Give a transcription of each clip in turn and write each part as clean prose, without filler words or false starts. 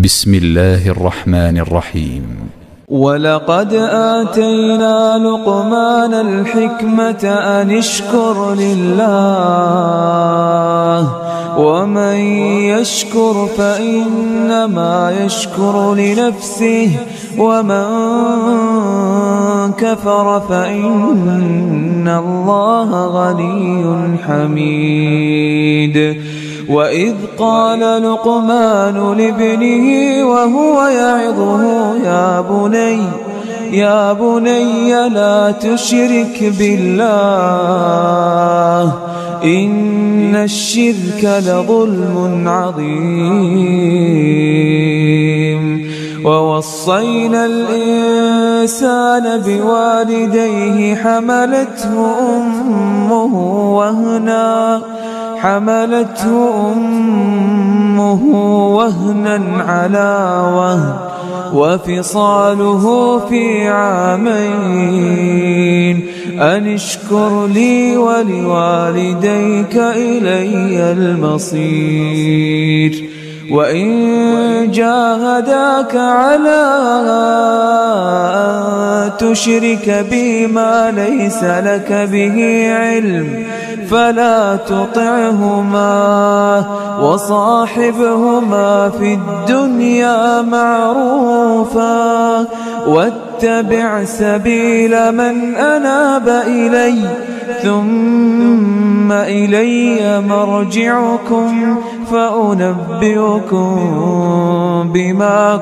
بسم الله الرحمن الرحيم. ولقد آتينا لقمان الحكمة أن اشكر لله ومن يشكر فإنما يشكر لنفسه ومن كفر فإن الله غني حميد. وإذ قال لقمان لابنه وهو يعظه يا بني لا تشرك بالله إن الشرك لظلم عظيم. ووصينا الإنسان بوالديه حملته أمه وهنا على وهن وفصاله في عامين أن اشكر لي ولوالديك إلي المصير. وإن جاهداك على أن تشرك بي ما ليس لك به علم فلا تطعهما وصاحبهما في الدنيا معروفا واتبع سبيل من أناب إلي ثم إلي مرجعكم فأنبئكم بما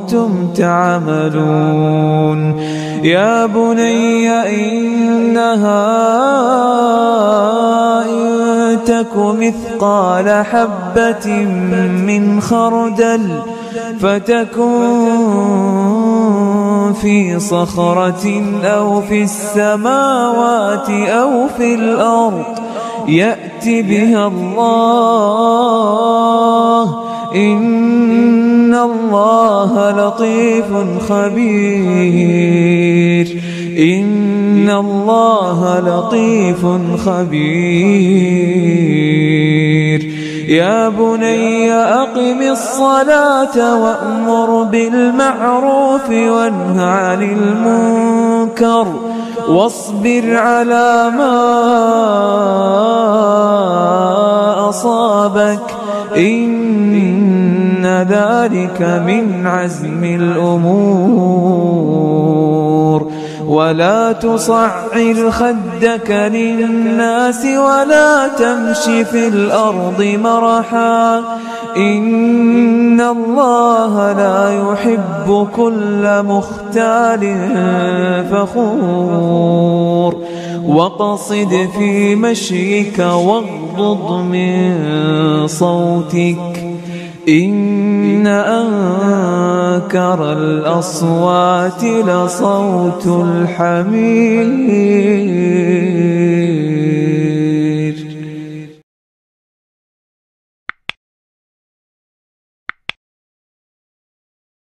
كنتم تعملون. يا بني إنها إن تك مثقال حبة من خردل فتكن في صخرة أو في السماوات أو في الأرض يأت بها الله إن الله لطيف خبير. إن الله لطيف خبير. يا بني أقم الصلاة وأمر بالمعروف وانه عن المنكر واصبر على ما أصابك إن ذلك من عزم الأمور. ولا تصعر خدك للناس ولا تمش في الأرض مرحا إن الله لا يحب كل مختال فخور. وقصد في مشيك واغضض من صوتك إن أنكر الأصوات لصوت الحمير.